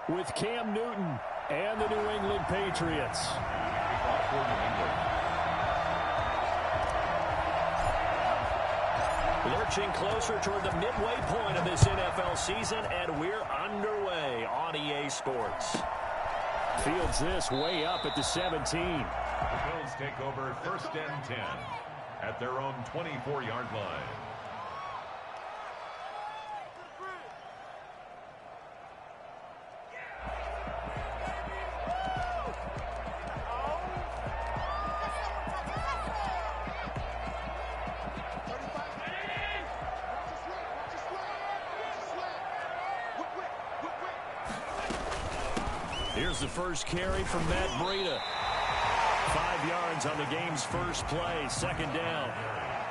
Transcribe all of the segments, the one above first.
with Cam Newton and the New England Patriots. Lurching closer toward the midway point of this NFL season, and we're underway on EA Sports. Fields this way up at the 17. The Bills take over 1st and 10 at their own 24-yard line. Here's the first carry from Matt Breida. 5 yards on the game's first play, 2nd down.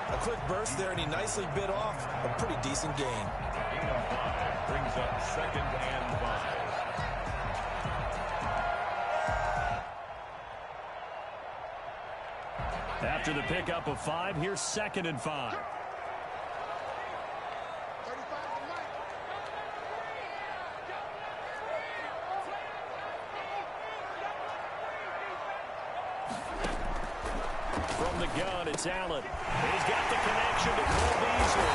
A quick burst there, and he nicely bit off a pretty decent gain. Gain of 5 brings up 2nd and 5. After the pickup of 5, here's 2nd and 5. From the gun, it's Allen. He's got the connection to Cole Beasley.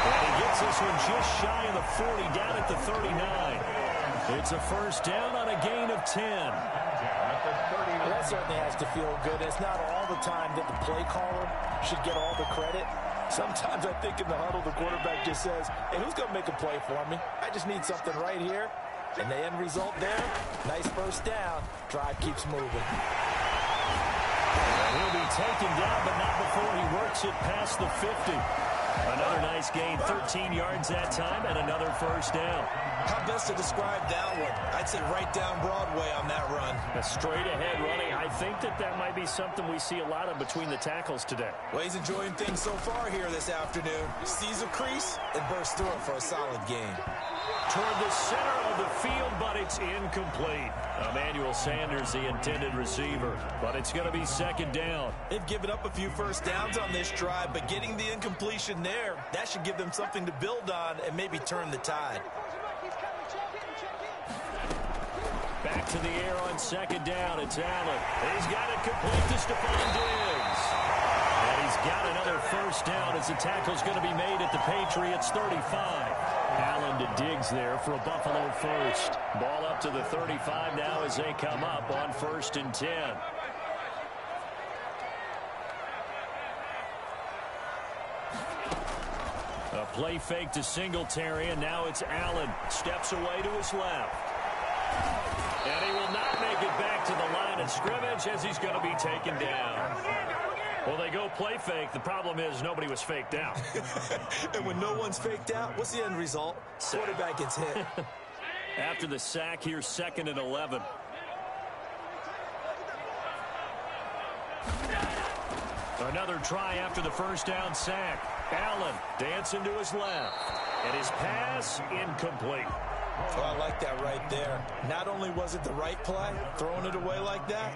And he gets this one just shy of the 40, down at the 39. It's a first down on a gain of 10. Well, that certainly has to feel good. It's not all the time that the play caller should get all the credit. Sometimes I think in the huddle, the quarterback just says, hey, who's going to make a play for me? I just need something right here. And the end result there, nice first down. Drive keeps moving. He'll be taken down, but not before he works it past the 50. Another nice gain, 13 yards that time, and another first down. How best to describe that one? I'd say right down Broadway on that run. A straight-ahead running. I think that might be something we see a lot of between the tackles today. Well, he's enjoying things so far here this afternoon. Sees a crease and bursts through it for a solid gain. Toward the center of the field, but it's incomplete. Emmanuel Sanders, the intended receiver, but it's going to be 2nd down. They've given up a few first downs on this drive, but getting the incompletion there, that should give them something to build on and maybe turn the tide. Back to the air on 2nd down. It's Allen. He's got it complete to Stephon Diggs. And he's got another first down as the tackle's going to be made at the Patriots' 35. Allen to Diggs there for a Buffalo first. Ball up to the 35 now as they come up on 1st and 10. A play fake to Singletary, and now it's Allen. Steps away to his left. And he will not make it back to the line of scrimmage as he's going to be taken down. Well, they go play fake. The problem is nobody was faked out. And when no one's faked out, what's the end result? Quarterback gets hit. After the sack, here's 2nd and 11. Another try after the first down sack. Allen dancing to his left. And his pass incomplete. Oh, I like that right there. Not only was it the right play, throwing it away like that,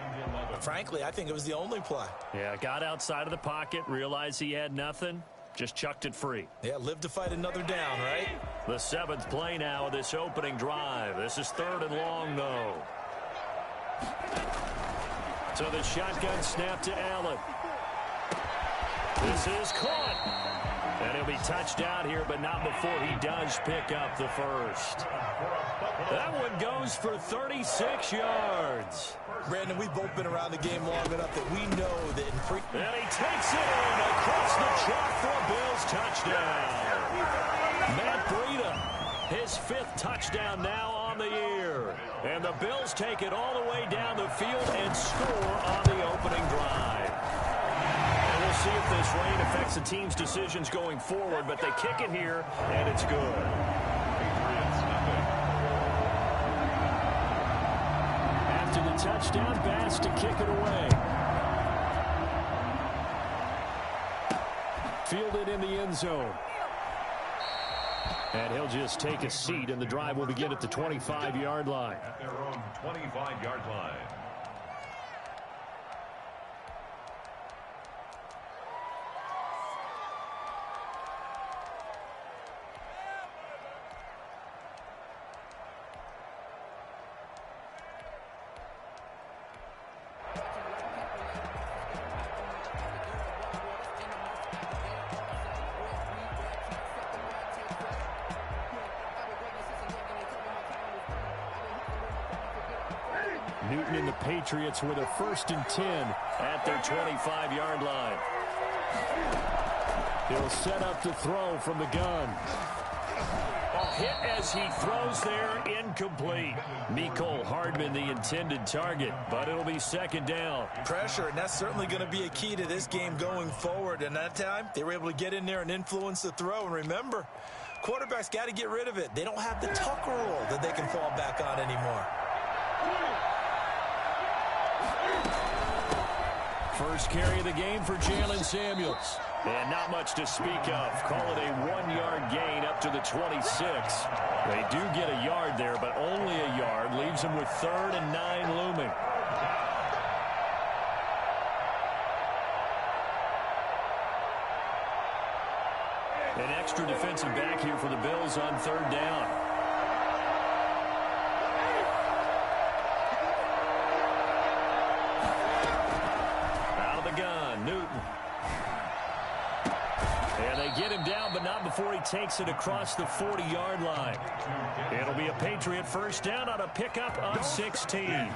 but frankly, I think it was the only play. Yeah, got outside of the pocket, realized he had nothing, just chucked it free. Yeah, live to fight another down, right? The 7th play now of this opening drive. This is 3rd and long, though. So the shotgun snap to Allen. This is caught. And he'll be touched out here, but not before he does pick up the first. That one goes for 36 yards. Brandon, we've both been around the game long enough that we know that in pre... And he takes it in across the chalk for a Bills touchdown. Matt Breida, his 5th touchdown now on the year. And the Bills take it all the way down the field and score on the opening drive. We'll see if this rain affects the team's decisions going forward, but they kick it here, and it's good. After the touchdown, Bass to kick it away. Fielded in the end zone. And he'll just take a seat, and the drive will begin at the 25-yard line. At their own 25-yard line. Newton and the Patriots with a 1st and 10 at their 25-yard line. He'll set up to throw from the gun. Hit as he throws there, incomplete. Mecole Hardman, the intended target, but it'll be 2nd down. Pressure, and that's certainly going to be a key to this game going forward. And that time, they were able to get in there and influence the throw. And remember, quarterbacks got to get rid of it. They don't have the tucker rule that they can fall back on anymore. First carry of the game for Jalen Samuels. And not much to speak of. Call it a 1-yard gain up to the 26. They do get a yard there, but only a yard. Leaves them with 3rd and 9 looming. An extra defensive back here for the Bills on 3rd down. Out of the gun, Newton. And they get him down, but not before he takes it across the 40-yard line. It'll be a Patriot 1st down on a pickup of 16. 1st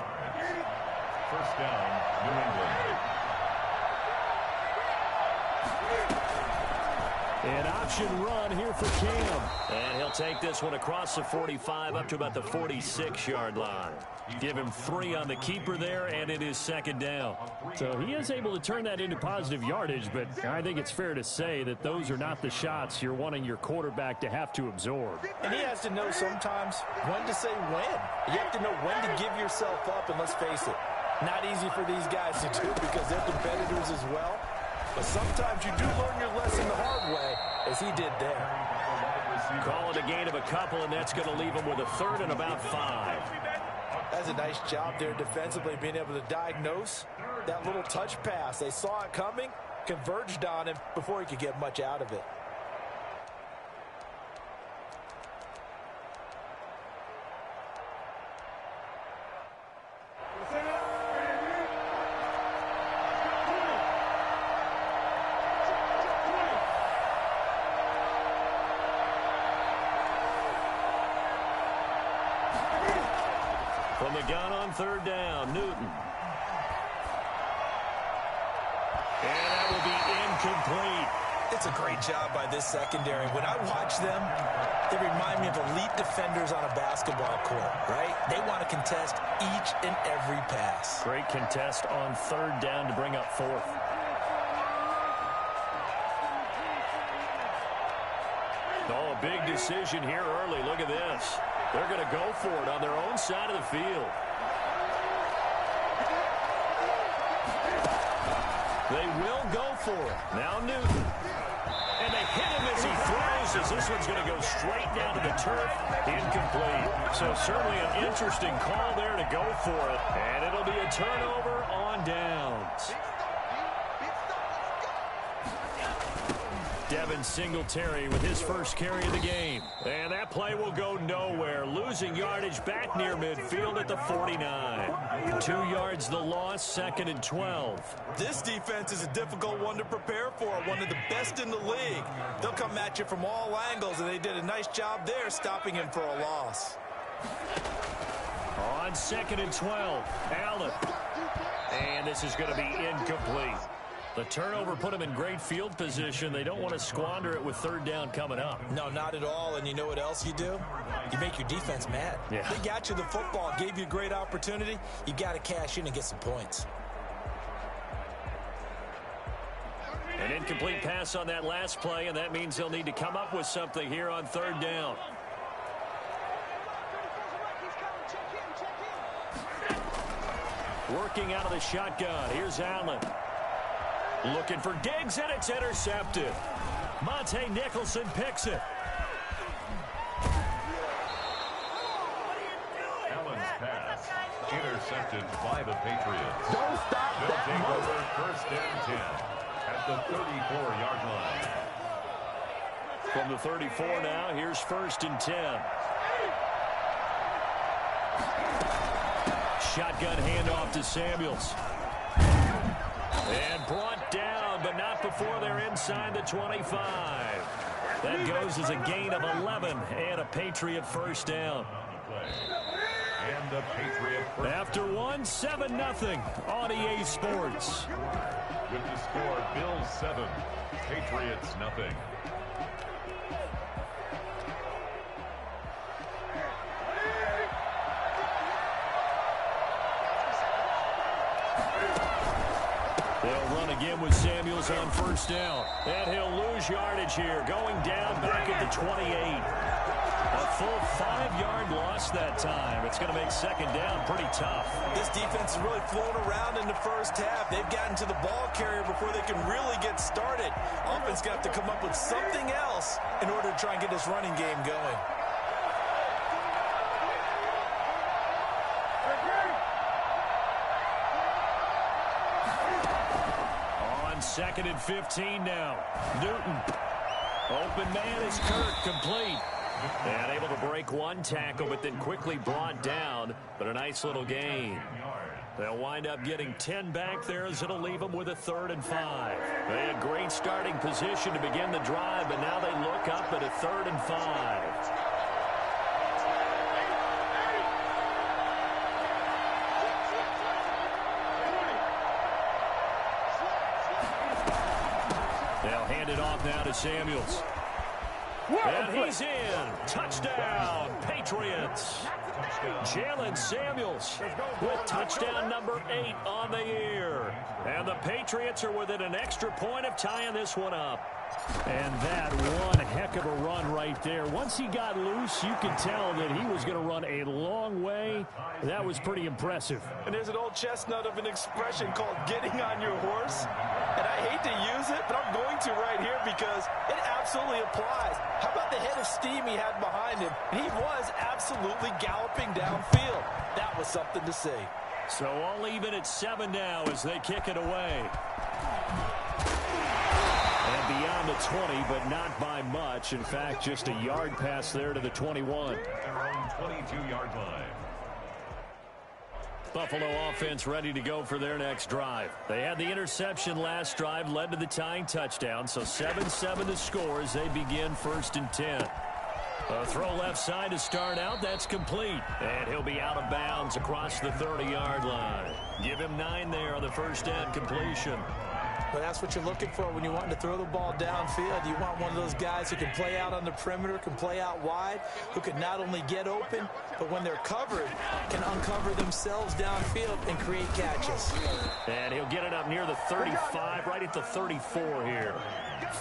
down, New England. An option run here for Cam. And he'll take this one across the 45 up to about the 46-yard line. Give him 3 on the keeper there, and it is 2nd down. So he is able to turn that into positive yardage, but I think it's fair to say that those are not the shots you're wanting your quarterback to have to absorb. And he has to know sometimes when to say when. You have to know when to give yourself up, and let's face it, not easy for these guys to do because they're competitors as well. But sometimes you do learn your lesson the hard way, as he did there. Call it a gain of a couple, and that's going to leave him with a 3rd and about 5. That's a nice job there defensively, being able to diagnose that little touch pass. They saw it coming, converged on him before he could get much out of it. From the gun on 3rd down, Newton. And that will be incomplete. It's a great job by this secondary. When I watch them, they remind me of elite defenders on a basketball court, right? They want to contest each and every pass. Great contest on 3rd down to bring up 4th. Oh, a big decision here early. Look at this. They're going to go for it on their own side of the field. They will go for it. Now Newton. And they hit him as he throws, as this one's going to go straight down to the turf. Incomplete. So certainly an interesting call there to go for it. And it'll be a turnover on downs. Devin Singletary with his first carry of the game. And that play will go nowhere. Losing yardage back near midfield at the 49. 2 yards the loss, 2nd and 12. This defense is a difficult one to prepare for. One of the best in the league. They'll come at you from all angles, and they did a nice job there stopping him for a loss. On 2nd and 12, Allen. And this is going to be incomplete. The turnover put them in great field position. They don't want to squander it with 3rd down coming up. No, not at all. And you know what else you do? You make your defense mad. Yeah. They got you the football, gave you a great opportunity. You got to cash in and get some points. An incomplete pass on that last play, and that means they'll need to come up with something here on 3rd down. Working out of the shotgun. Here's Allen. Looking for Diggs, and it's intercepted. Monte Nicholson picks it. Allen's pass intercepted by the Patriots. Don't stop They'll that take motor. over 1st and 10 at the 34-yard line. From the 34 now, here's 1st and 10. Shotgun handoff to Samuels. And brought down, but not before they're inside the 25. That goes as a gain of 11 and a Patriot 1st down. And the Patriot. After one, 7-0 on EA Sports. With the score, Bills 7, Patriots 0. They'll run again with Samuels on first down. And he'll lose yardage here, going down back at the 28. A full 5-yard loss that time. It's going to make second down pretty tough. This defense has really flown around in the first half. They've gotten to the ball carrier before they can really get started. Offense got to come up with something else in order to try and get this running game going. On 2nd and 15 now. Newton. Open man is Kirk, complete. And able to break one tackle, but then quickly brought down. But a nice little gain. They'll wind up getting 10 back there as it'll leave them with a 3rd and 5. They had great starting position to begin the drive, but now they look up at a 3rd and 5. They'll hand it off now to Samuels. And he's in. Touchdown, Patriots. Jalen Samuels with touchdown number 8 on the year. And the Patriots are within an extra point of tying this one up. And that one heck of a run right there. Once he got loose, you could tell that he was going to run a long way. That was pretty impressive. And there's an old chestnut of an expression called getting on your horse. And I hate to use it, but I'm going to right here because it absolutely applies. How about the head of steam he had behind him? He was absolutely galloping downfield. That was something to see. So all even at 7 now as they kick it away. And beyond the 20, but not by much. In fact, just a yard pass there to the 21. Their own 22-yard line. Buffalo offense ready to go for their next drive. They had the interception last drive, led to the tying touchdown. So 7-7 to score as they begin 1st and 10. A throw left side to start out. That's complete. And he'll be out of bounds across the 30-yard line. Give him 9 there on the first down completion. Well, that's what you're looking for when you want to throw the ball downfield. You want one of those guys who can play out on the perimeter, can play out wide, who can not only get open, but when they're covered, can uncover themselves downfield and create catches. And he'll get it up near the 35, right at the 34 here.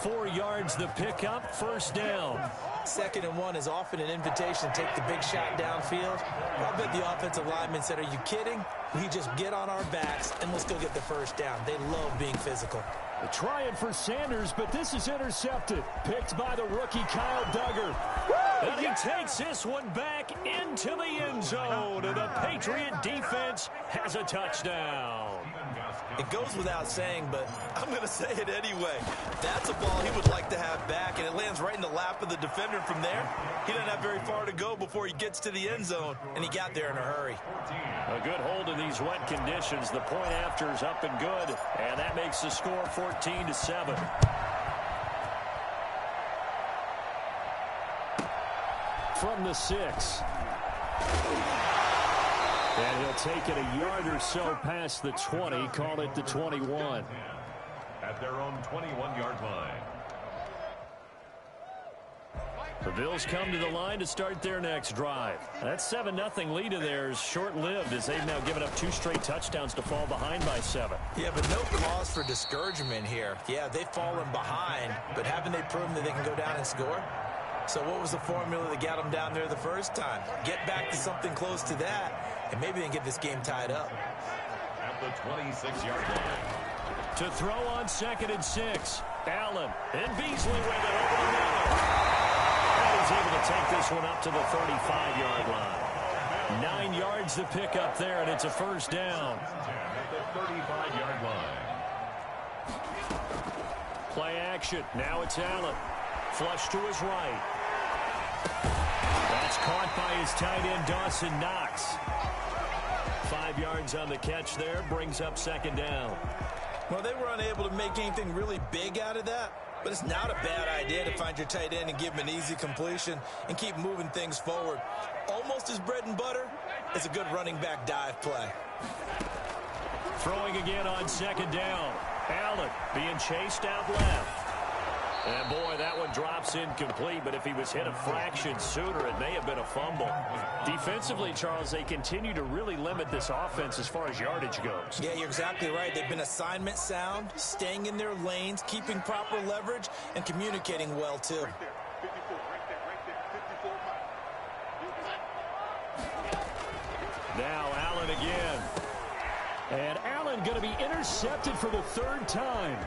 4 yards the pickup, first down. 2nd and 1 is often an invitation to take the big shot downfield. I bet the offensive lineman said, are you kidding? We just get on our backs and let's go get the first down. They love being physical. They're trying for Sanders, but this is intercepted. Picked by the rookie Kyle Duggar. And he takes this one back into the end zone. And the Patriot defense has a touchdown. It goes without saying, but I'm going to say it anyway. That's a ball he would like to have back, and it lands right in the lap of the defender from there. He doesn't have very far to go before he gets to the end zone, and he got there in a hurry. A good hold in these wet conditions. The point after is up and good, and that makes the score 14-7. From the 6. And he'll take it a yard or so past the 20, call it the 21. At their own 21-yard line. The Bills come to the line to start their next drive. That 7-0 lead of theirs short-lived as they've now given up 2 straight touchdowns to fall behind by 7. Yeah, but no cause for discouragement here. Yeah, they've fallen behind, but haven't they proven that they can go down and score? So what was the formula that got them down there the first time? Get back to something close to that, and maybe they can get this game tied up. At the 26-yard line. To throw on 2nd and 6. Allen and Beasley with it over the middle. And he's able to take this one up to the 35-yard line. 9 yards to pick up there, and it's a first down. At the 35-yard line. Play action. Now it's Allen. Flush to his right. That's caught by his tight end, Dawson Knox. 5 yards on the catch there. Brings up second down. Well, they were unable to make anything really big out of that. But it's not a bad idea to find your tight end and give him an easy completion and keep moving things forward. Almost his bread and butter, It's a good running back dive play. Throwing again on second down. Allen being chased out left. And, boy, that one drops incomplete, but if he was hit a fraction sooner, it may have been a fumble. Defensively, Charles, they continue to really limit this offense as far as yardage goes. Yeah, you're exactly right. They've been assignment sound, staying in their lanes, keeping proper leverage, and communicating well, too. Now Allen again. And Allen going to be intercepted for the third time.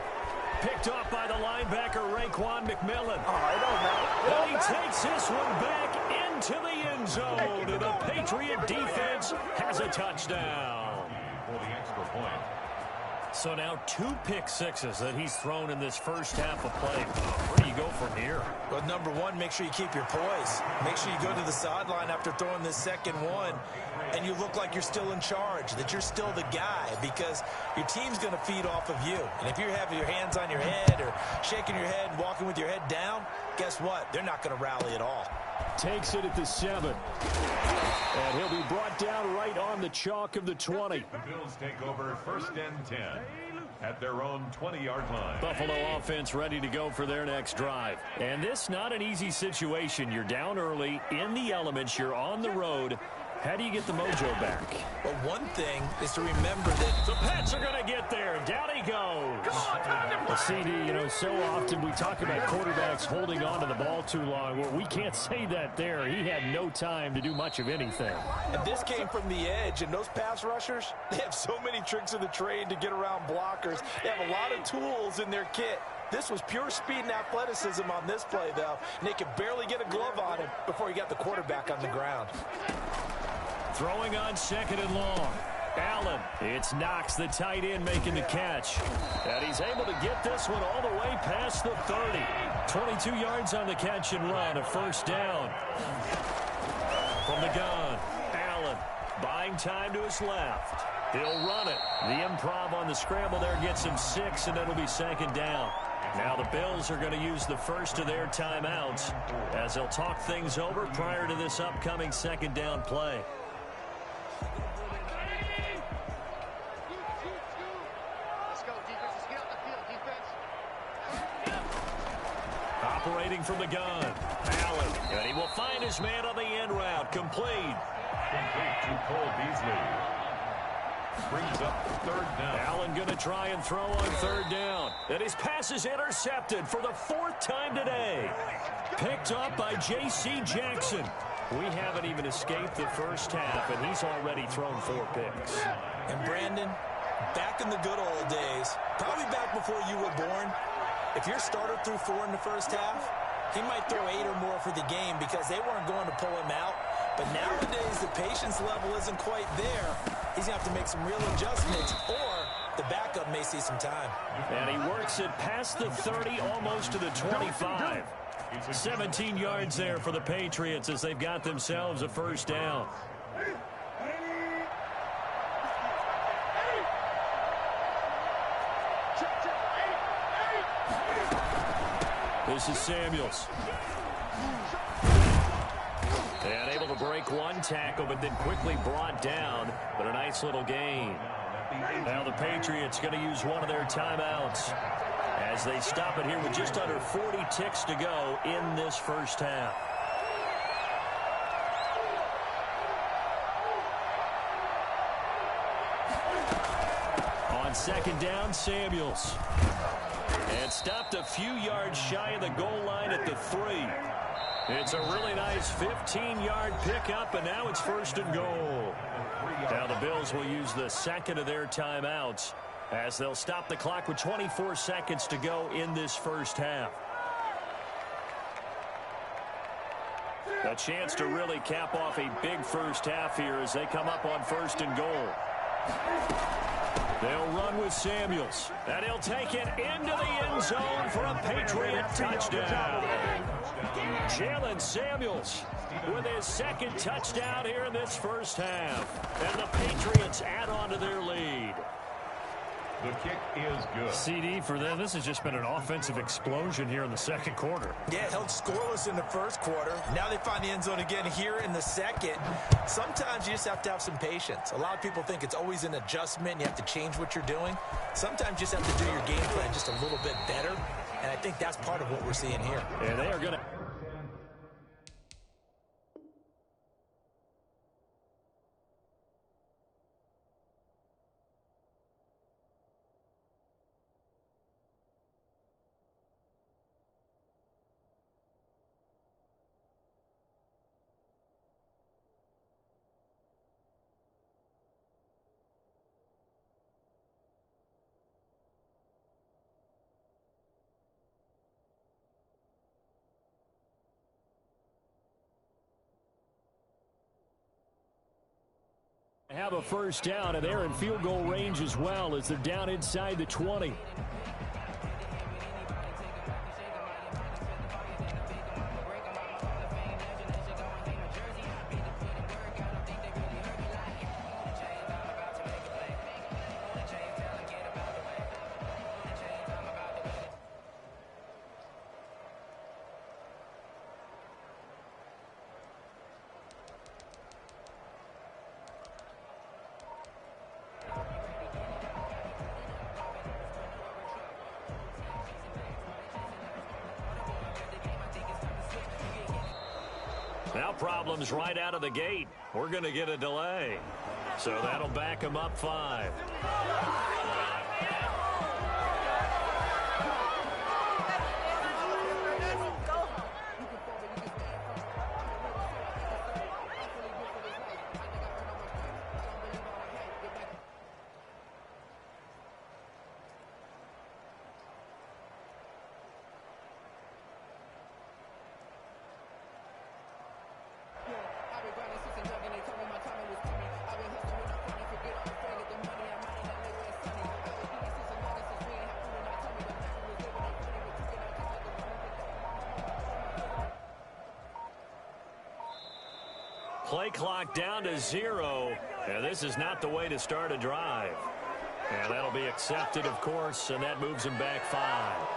Picked off by the linebacker, Raekwon McMillan. And he takes this one back into the end zone. And the Patriot defense has a touchdown. For the extra point. So now 2 pick sixes that he's thrown in this first half of play. Where do you go from here? Well, number one, make sure you keep your poise. Make sure you go to the sideline after throwing this second one, and you look like you're still in charge, that you're still the guy, because your team's going to feed off of you. And if you're having your hands on your head or shaking your head and walking with your head down, guess what? They're not going to rally at all. Takes it at the 7. And he'll be brought down right on the chalk of the 20. The Bills take over first and 10 at their own 20-yard line. Buffalo offense ready to go for their next drive. And this not an easy situation. You're down early, in the elements, you're on the road. How do you get the mojo back? Well, one thing is to remember that the Pats are going to get there. Down he goes. Well, CD, you know, so often we talk about quarterbacks holding on to the ball too long. Well, we can't say that there. He had no time to do much of anything. And this came from the edge, and those pass rushers, they have so many tricks of the trade to get around blockers. They have a lot of tools in their kit. This was pure speed and athleticism on this play, though, and they could barely get a glove on him before he got the quarterback on the ground. Throwing on second and long. Allen. It's Knox, the tight end, making the catch. And he's able to get this one all the way past the 30. 22 yards on the catch and run. A first down. From the gun. Allen buying time to his left. He'll run it. The improv on the scramble there gets him 6, and it'll be second down. Now the Bills are going to use the first of their timeouts as they'll talk things over prior to this upcoming second down play. Operating from the gun. Allen. And he will find his man on the end route. Complete. Complete to Cole Beasley. Brings up third down. Allen going to try and throw on third down. And his pass is intercepted for the 4th time today. Picked up by J.C. Jackson. We haven't even escaped the first half, and he's already thrown 4 picks. And Brandon, back in the good old days, probably back before you were born, if your starter threw 4 in the first half, he might throw 8 or more for the game because they weren't going to pull him out. But nowadays, the patience level isn't quite there. He's going to have to make some real adjustments, or the backup may see some time. And he works it past the 30, almost to the 25. 17 yards there for the Patriots as they've got themselves a first down. This is Samuels. And able to break one tackle, but then quickly brought down. But a nice little gain. Now the Patriots going to use one of their timeouts as they stop it here with just under 40 ticks to go in this first half. On second down, Samuels. And stopped a few yards shy of the goal line at the 3. It's a really nice 15-yard pickup, and now it's first and goal. Now the Bills will use the second of their timeouts as they'll stop the clock with 24 seconds to go in this first half. A chance to really cap off a big first half here as they come up on first and goal. They'll run with Samuels, and he'll take it into the end zone for a Patriot touchdown. Jalen Samuels with his second touchdown here in this first half. And the Patriots add on to their lead. The kick is good. CD for them. This has just been an offensive explosion here in the second quarter. Yeah, held scoreless in the first quarter. Now they find the end zone again here in the second. Sometimes you just have to have some patience. A lot of people think it's always an adjustment. You have to change what you're doing. Sometimes you just have to do your game plan just a little bit better. And I think that's part of what we're seeing here. And they are going to... have a first down, and they're in field goal range as well as they're down inside the 20. Now problems right out of the gate. We're going to get a delay. So that'll back them up 5. Play clock down to 0, and this is not the way to start a drive. And that'll be accepted, of course, and that moves him back 5.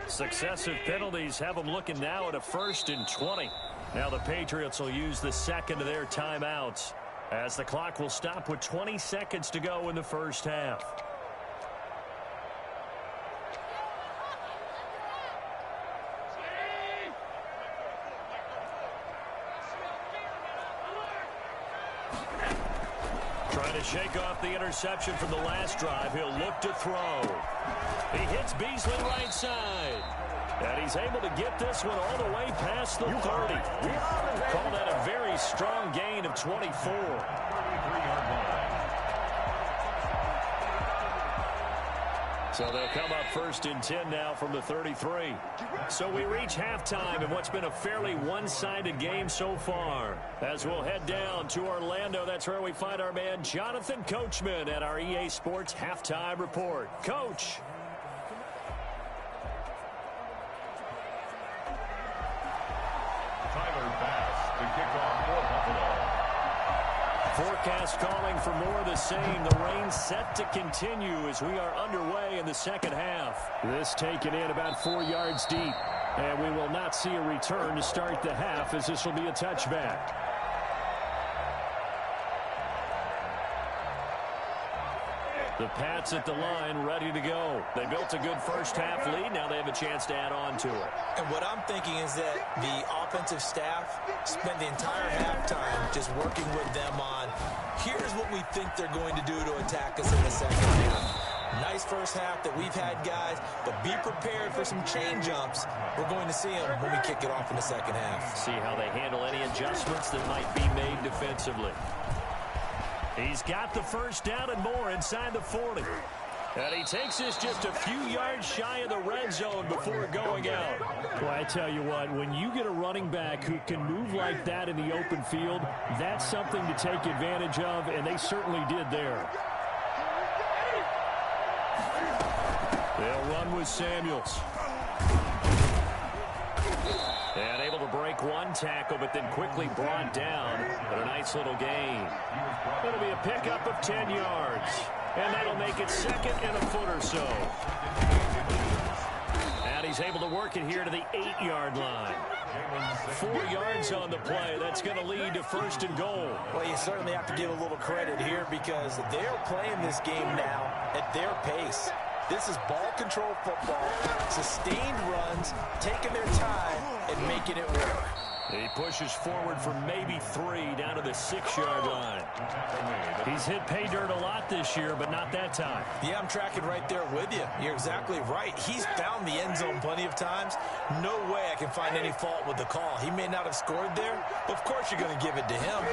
Successive penalties have them looking now at a 1st and 20. Now the Patriots will use the second of their timeouts as the clock will stop with 20 seconds to go in the first half. Trying to shake off the interception from the last drive. He'll look to throw. He hits Beasley right side. And he's able to get this one all the way past the 30. Call that a very strong gain of 24. 33-yard line. So they'll come up 1st and 10 now from the 33. So we reach halftime in what's been a fairly one-sided game so far. As we'll head down to Orlando, that's where we find our man Jonathan Coachman at our EA Sports Halftime Report. Coach. Forecast calling for more of the same. The rain set to continue as we are underway in the second half. This taken in about 4 yards deep. And we will not see a return to start the half as this will be a touchback. The Pats at the line ready to go. They built a good first half lead. Now they have a chance to add on to it. And what I'm thinking is that the offensive staff spent the entire halftime just working with them on, here's what we think they're going to do to attack us in the second half. Nice first half that we've had, guys, but be prepared for some change-ups. We're going to see them when we kick it off in the second half. See how they handle any adjustments that might be made defensively. He's got the first down and more inside the 40. And he takes this just a few yards shy of the red zone before going out. Well, I tell you what, when you get a running back who can move like that in the open field, that's something to take advantage of, and they certainly did there. They'll run with Samuels. And able to break one tackle, but then quickly brought down. But a nice little gain. It'll be a pickup of 10 yards. And that'll make it second and a foot or so. And he's able to work it here to the 8-yard line. 4 yards on the play. That's going to lead to first and goal. Well, you certainly have to give a little credit here because they're playing this game now at their pace. This is ball control football, sustained runs, taking their time and making it work. He pushes forward for maybe 3 down to the 6-yard line. He's hit pay dirt a lot this year, but not that time. Yeah, I'm tracking right there with you. You're exactly right. He's found the end zone plenty of times. No way I can find any fault with the call. He may not have scored there, but of course you're going to give it to him.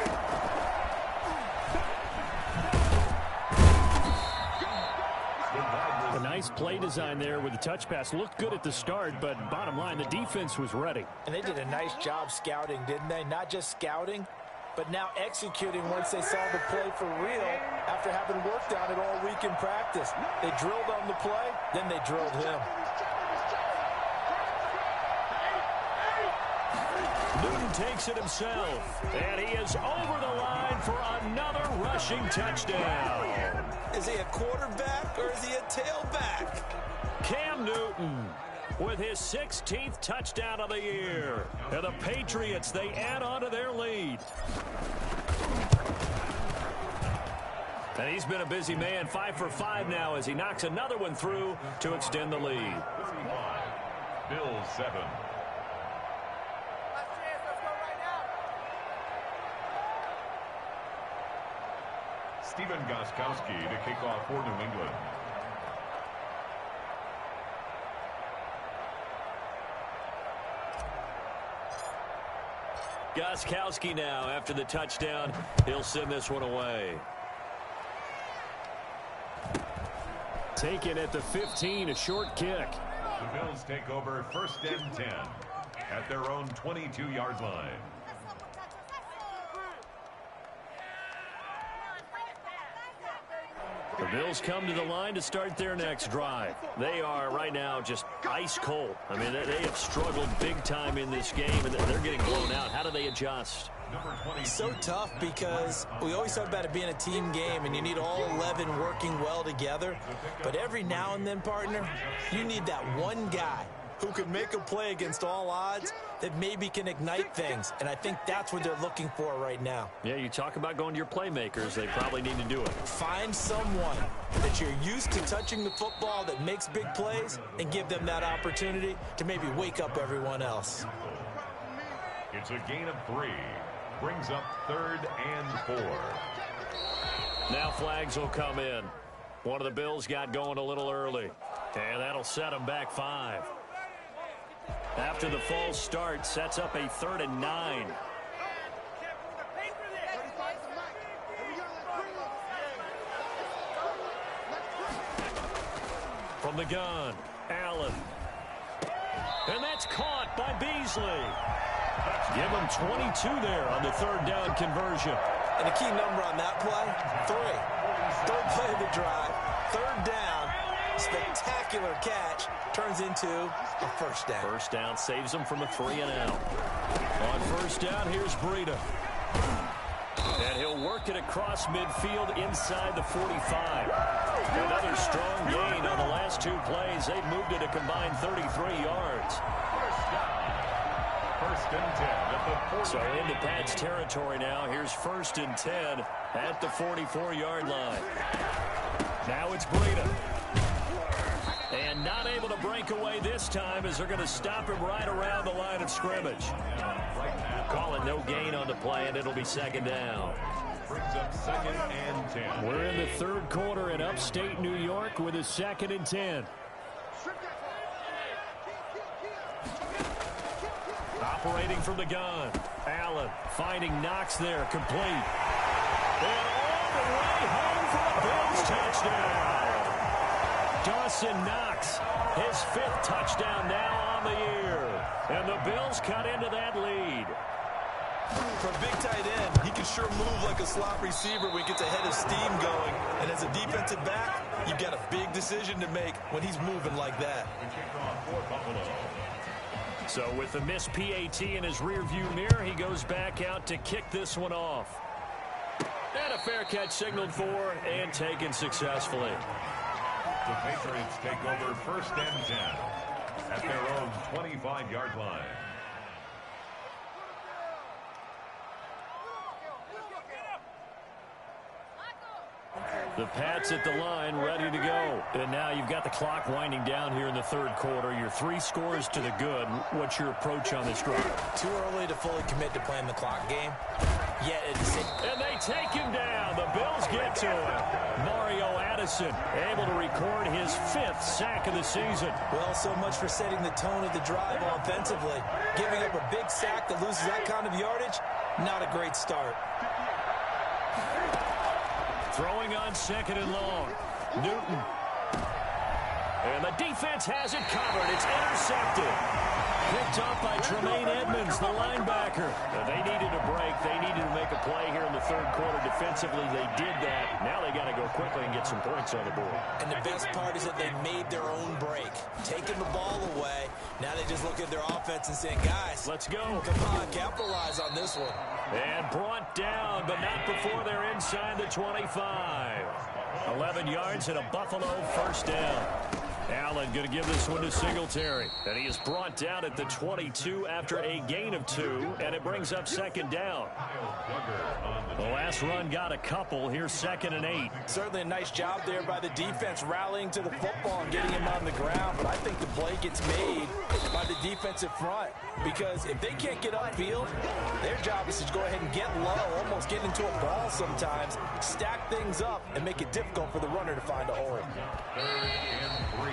A nice play design there with the touch pass. Looked good at the start, but bottom line, the defense was ready. And they did a nice job scouting, didn't they? Not just scouting, but now executing once they saw the play for real after having worked on it all week in practice. They drilled on the play, then they drilled him. Newton takes it himself, and he is over the line for another rushing touchdown. Is he a quarterback or is he a tailback? Cam Newton with his 16th touchdown of the year. And the Patriots, they add on to their lead. And he's been a busy man, 5 for 5 now as he knocks another one through to extend the lead. Bills 7. Stephen Gostkowski to kick off for New England. Gostkowski now after the touchdown. He'll send this one away. Taken at the 15, a short kick. The Bills take over first and 10 at their own 22-yard line. The Bills come to the line to start their next drive. They are right now just ice cold. I mean, they have struggled big time in this game, and they're getting blown out. How do they adjust? So tough because we always talk about it being a team game and you need all 11 working well together. But every now and then, partner, you need that one guy who can make a play against all odds that maybe can ignite things. And I think that's what they're looking for right now. Yeah, you talk about going to your playmakers. They probably need to do it. Find someone that you're used to touching the football that makes big plays and give them that opportunity to maybe wake up everyone else. It's a gain of 3. Brings up 3rd and 4. Now flags will come in. One of the Bills got going a little early. And that'll set them back 5. After the false start, sets up a 3rd and 9. From the gun, Allen. And that's caught by Beasley. Give him 22 there on the 3rd down conversion. And the key number on that play, 3. 3rd play of the drive, 3rd down, spectacular catch, turns into a first down. First down saves them from a 3 and out. On first down, here's Breida. And he'll work it across midfield inside the 45. Another strong gain on the last 2 plays. They've moved it a combined 33 yards. First and 10 at the 40. So into Pat's territory now. Here's 1st and 10 at the 44-yard line. Now it's Breida. And not able to break away this time as they're going to stop him right around the line of scrimmage. Calling no gain on the play, and it'll be 2nd down. brings up 2nd and 10. We're in the third quarter in upstate New York with a 2nd and 10. Operating from the gun. Allen finding Knox there, complete. And all the way home for a Bills touchdown. Dawson Knox, his 5th touchdown now on the year. And the Bills cut into that lead. For a big tight end, he can sure move like a slot receiver when he gets a head of steam going. And as a defensive back, you've got a big decision to make when he's moving like that. So with the missed PAT in his rearview mirror, he goes back out to kick this one off. And a fair catch signaled for and taken successfully. The Patriots take over 1st and 10 at their own 25-yard line. The Pats at the line, ready to go. And now you've got the clock winding down here in the third quarter. Your 3 scores to the good. What's your approach on this drive? Too early to fully commit to playing the clock game. Yet it's... And they take him down. The Bills get to him. Mario Addison able to record his 5th sack of the season. Well, so much for setting the tone of the drive offensively. Giving up a big sack that loses that kind of yardage, not a great start. Throwing on 2nd and long. Newton. And the defense has it covered. It's intercepted. Picked up by Tremaine Edmonds, the linebacker. And they needed a break. They needed to make a play here in the third quarter. Defensively, they did that. Now they got to go quickly and get some points on the board. And the best part is that they made their own break. Taking the ball away. Now they just look at their offense and saying, guys, let's go. Come on, capitalize on this one. And brought down, but not before they're inside the 25. 11 yards and a Buffalo 1st down. Allen going to give this one to Singletary. And he is brought down at the 22 after a gain of 2, and it brings up 2nd down. The last run got a couple. Here's 2nd and 8. Certainly a nice job there by the defense rallying to the football and getting him on the ground, but I think the play gets made by the defensive front because if they can't get upfield, their job is to go ahead and get low, almost get into a ball sometimes, stack things up, and make it difficult for the runner to find a hole. 3rd and 3.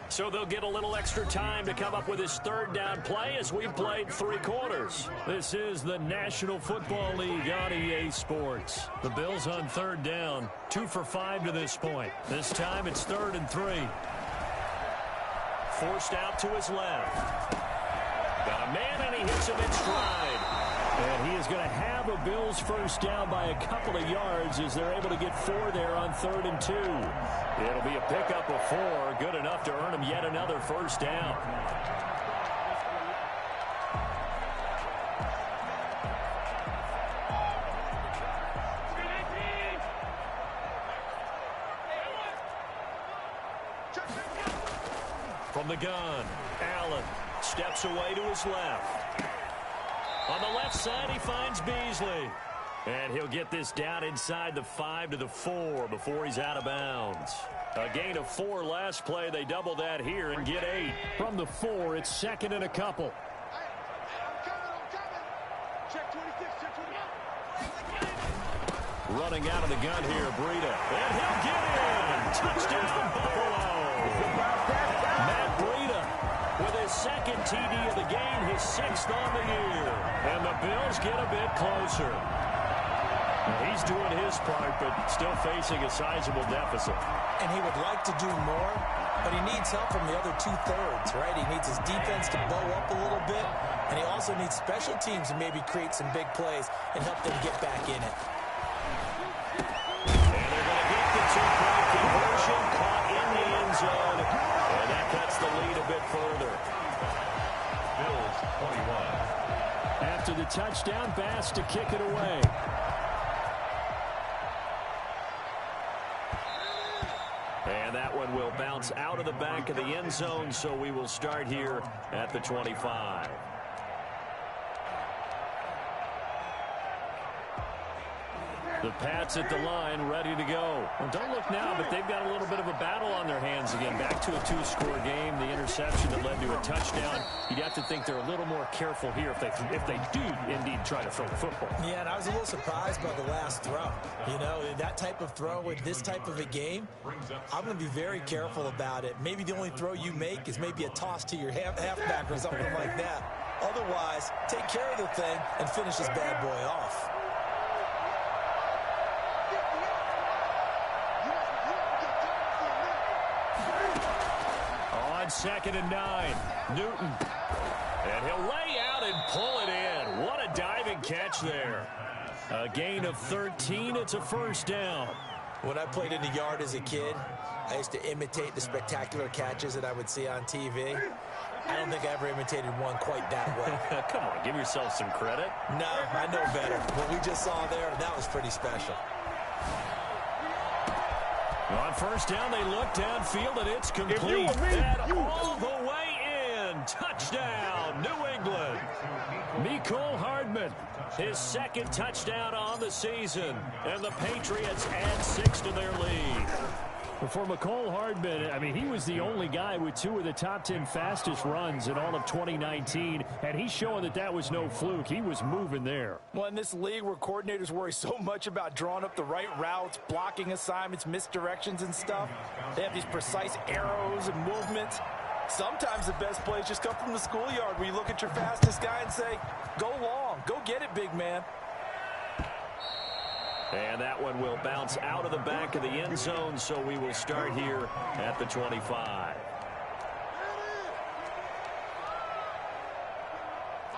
So they'll get a little extra time to come up with his 3rd down play as we've played 3 quarters. This is the National Football League on EA Sports. The Bills on 3rd down, 2 for 5 to this point. This time it's 3rd and 3. Forced out to his left. Got a man and he hits him in stride. And he is going to have a Bills 1st down by a couple of yards as they're able to get 4 there on 3rd and 2. It'll be a pickup of 4, good enough to earn him yet another 1st down. From the gun, Allen steps away to his left. On the left side, he finds Beasley. And he'll get this down inside the 5 to the 4 before he's out of bounds. A gain of 4 last play. They double that here and get 8. From the 4, it's 2nd and a couple. Running out of the gun here, Breida. And he'll get in. Touchdown, Buffalo. Matt Breida with his 2nd TD of the game, his 6th on the year. And the Bills get a bit closer. He's doing his part, but still facing a sizable deficit. And he would like to do more, but he needs help from the other 2/3, right? He needs his defense to bow up a little bit, and he also needs special teams to maybe create some big plays and help them get back in it. And they're going to get the 2-point conversion, caught in the end zone, and that cuts the lead a bit further. Bills 21. After the touchdown, Bass to kick it away. And that one will bounce out of the back of the end zone, so we will start here at the 25. The Pats at the line, ready to go. Well, don't look now, but they've got a little bit of a battle on their hands again. Back to a 2-score game. The interception that led to a touchdown. You'd have to think they're a little more careful here if they do indeed try to throw the football. Yeah, and I was a little surprised by the last throw. You know, that type of throw with this type of a game, I'm going to be very careful about it. Maybe the only throw you make is maybe a toss to your halfback or something like that. Otherwise, take care of the thing and finish this bad boy off. On 2nd and 9, Newton. And he'll lay out and pull it in. What a diving catch there. A gain of 13. It's a first down. When I played in the yard as a kid, I used to imitate the spectacular catches that I would see on TV. I don't think I ever imitated one quite that well. Come on, give yourself some credit. No, I know better. What we just saw there, that was pretty special. On first down, they look downfield, and it's complete. And all the way in. Touchdown, New England. Mecole Hardman, his second touchdown on the season. And the Patriots add 6 to their lead. For Mecole Hardman, I mean, he was the only guy with 2 of the top 10 fastest runs in all of 2019, and he's showing that was no fluke. He was moving there. Well, in this league where coordinators worry so much about drawing up the right routes, blocking assignments, misdirections and stuff, they have these precise arrows and movements. Sometimes the best plays just come from the schoolyard where you look at your fastest guy and say, go long, go get it, big man. And that one will bounce out of the back of the end zone, so we will start here at the 25.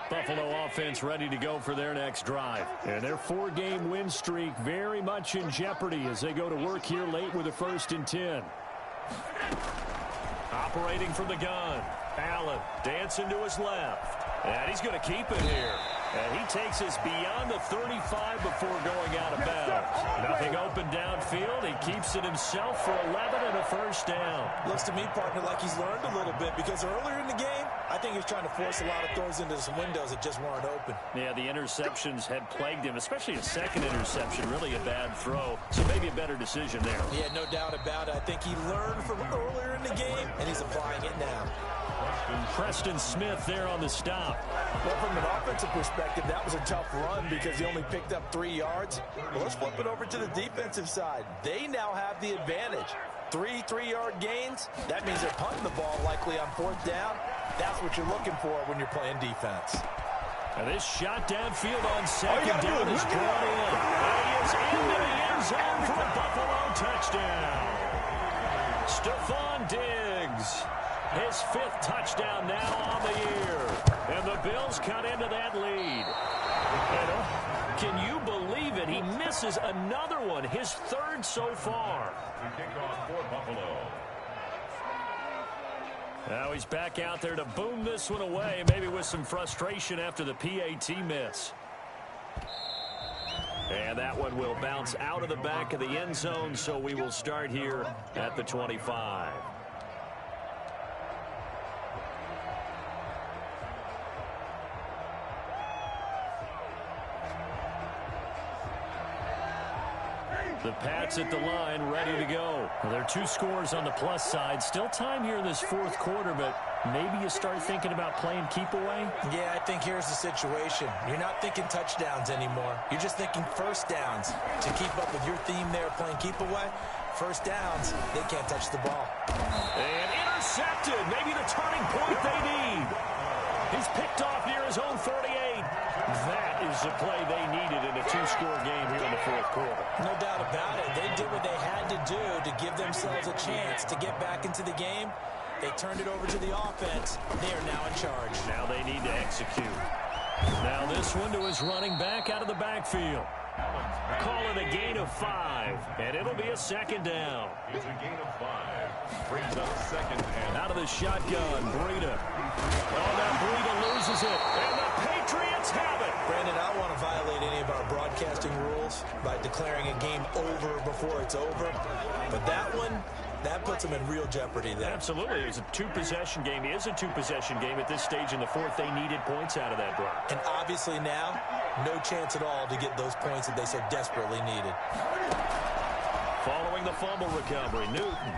Buffalo offense ready to go for their next drive. And their 4-game win streak very much in jeopardy as they go to work here late with a 1st and 10. Operating from the gun. Allen dancing to his left. And he's going to keep it here. And he takes us beyond the 35 before going out of bounds. Nothing open downfield. He keeps it himself for 11 and a first down. Looks to me, partner, like he's learned a little bit because earlier in the game, I think he was trying to force a lot of throws into some windows that just weren't open. Yeah, the interceptions had plagued him, especially a second interception. Really a bad throw, so maybe a better decision there. Yeah, no doubt about it. I think he learned from earlier in the game, and he's applying it now. Preston Smith there on the stop. Well, from an offensive perspective, that was a tough run because he only picked up 3 yards. Well, let's flip it over to the defensive side. They now have the advantage. 3 3-yard gains. That means they're punting the ball likely on 4th down. That's what you're looking for when you're playing defense. And this shot downfield on 2nd down is brought in. And he is into the end zone for a Buffalo touchdown. Stephon Diggs. His 5th touchdown now on the year. And the Bills cut into that lead. And, can you believe it? He misses another one, his 3rd so far. Kickoff for Buffalo. Now he's back out there to boom this one away, maybe with some frustration after the PAT miss. And that one will bounce out of the back of the end zone, so we will start here at the 25. The Pats at the line, ready to go. Well, there are 2 scores on the plus side. Still time here in this 4th quarter, but maybe you start thinking about playing keep away? Yeah, I think here's the situation. You're not thinking touchdowns anymore. You're just thinking first downs. To keep up with your theme there, playing keep away, first downs, they can't touch the ball. And intercepted. Maybe the turning point they need. He's picked off near his own 48. That is the play they needed in a 2-score game here in the 4th quarter. No doubt about it. They did what they had to do to give themselves a chance to get back into the game. They turned it over to the offense. They are now in charge. Now they need to execute. Now this one to his running back out of the backfield. Call it a gain of 5, and it'll be a 2nd down. It's a gain of 5. Brings up 2nd and out of the shotgun, Breida. Oh, now Breida loses it, and the Patriots have it. Brandon, I don't want to violate any of our broadcasting rules by declaring a game over before it's over, but that one, that puts them in real jeopardy there. Absolutely. It was a 2-possession game. It is a 2-possession game at this stage in the 4th. They needed points out of that drive. And obviously now, no chance at all to get those points that they so desperately needed. Following the fumble recovery, Newton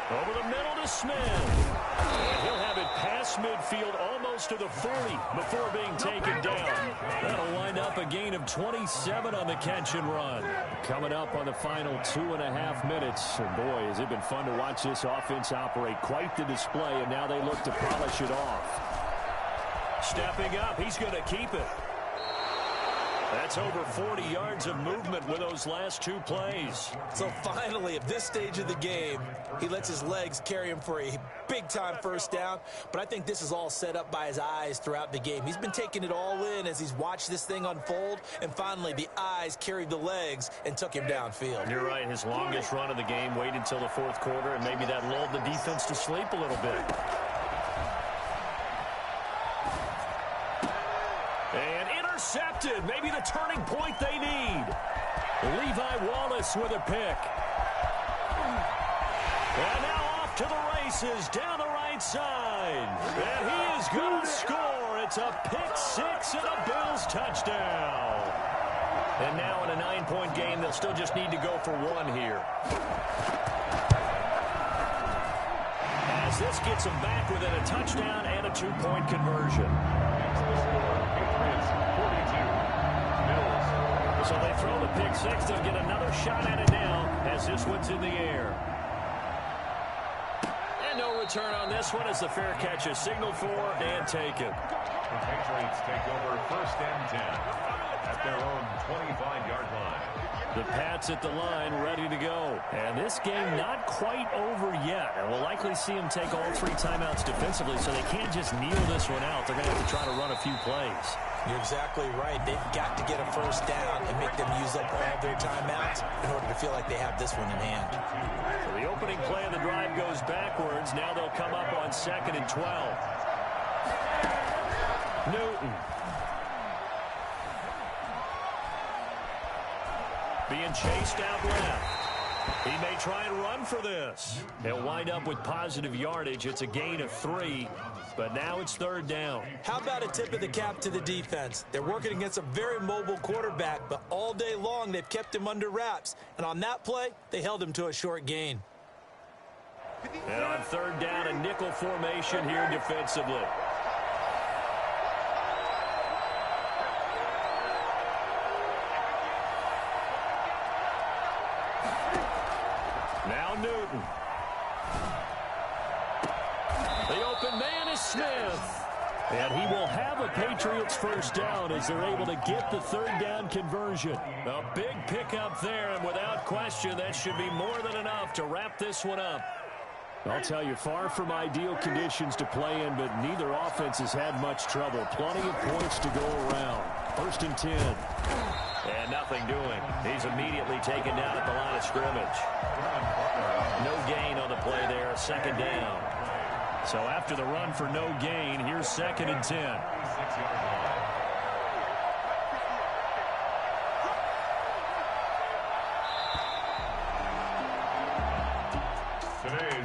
over the middle to Smith. And he'll have it past midfield almost to the 40 before being taken down. That'll wind up a gain of 27 on the catch and run. Coming up on the final 2.5 minutes. And boy, has it been fun to watch this offense operate. Quite the display, and now they look to polish it off. Stepping up, he's going to keep it. That's over 40 yards of movement with those last 2 plays. So finally, at this stage of the game, he lets his legs carry him for a big-time first down. But I think this is all set up by his eyes throughout the game. He's been taking it all in as he's watched this thing unfold. And finally, the eyes carried the legs and took him downfield. You're right. His longest run of the game waited until the 4th quarter, and maybe that lulled the defense to sleep a little bit. And intercepted. Maybe the turning point they need. Levi Wallace with a pick. And now off to the races down the right side. And he is going to score. It's a pick 6 and a Bills touchdown. And now in a 9-point game, they'll still just need to go for 1 here. As this gets them back within a touchdown and a 2-point conversion. So they throw the pick 6. They'll get another shot at it now as this one's in the air. And no return on this one as the fair catch is signaled for and taken. The Patriots take over 1st and 10 at their own 25-yard line. The Pats at the line ready to go. And this game not quite over yet. And we'll likely see them take all 3 timeouts defensively, so they can't just kneel this one out. They're going to have to try to run a few plays. You're exactly right. They've got to get a first down and make them use up all their timeouts in order to feel like they have this one in hand. So the opening play of the drive goes backwards. Now they'll come up on 2nd and 12. Newton. Being chased out left. He may try and run for this. He'll wind up with positive yardage. It's a gain of 3, but now it's 3rd down. How about a tip of the cap to the defense? They're working against a very mobile quarterback, but all day long they've kept him under wraps. And on that play, they held him to a short gain. And on 3rd down, a nickel formation here defensively. Now Newton. The open man is Smith. And he will have a Patriots first down as they're able to get the 3rd down conversion. A big pickup there, and without question, that should be more than enough to wrap this one up. I'll tell you, far from ideal conditions to play in, but neither offense has had much trouble. Plenty of points to go around. 1st and 10. And nothing doing. He's immediately taken down at the line of scrimmage. No gain on the play there, 2nd down. So after the run for no gain, here's 2nd and 10.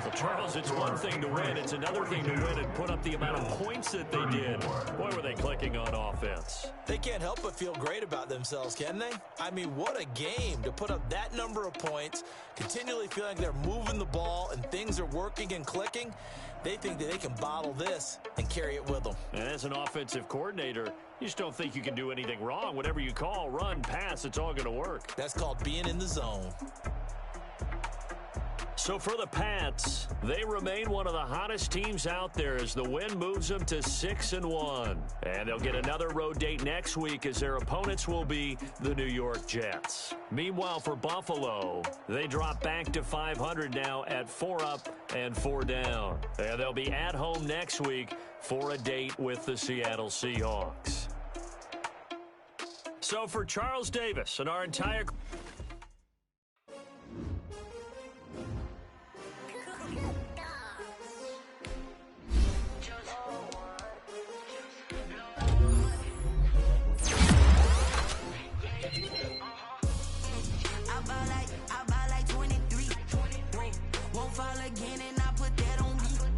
Well, Charles, it's one thing to win. It's another thing to win and put up the amount of points that they did. Boy, were they clicking on offense. They can't help but feel great about themselves, can they? I mean, what a game to put up that number of points, continually feeling like they're moving the ball and things are working and clicking. They think that they can bottle this and carry it with them. And as an offensive coordinator, you just don't think you can do anything wrong. Whatever you call, run, pass, it's all going to work. That's called being in the zone. So for the Pats, they remain one of the hottest teams out there as the win moves them to 6-1. And they'll get another road date next week as their opponents will be the New York Jets. Meanwhile, for Buffalo, they drop back to 500 now at 4 up and 4 down. And they'll be at home next week for a date with the Seattle Seahawks. So for Charles Davis and our entire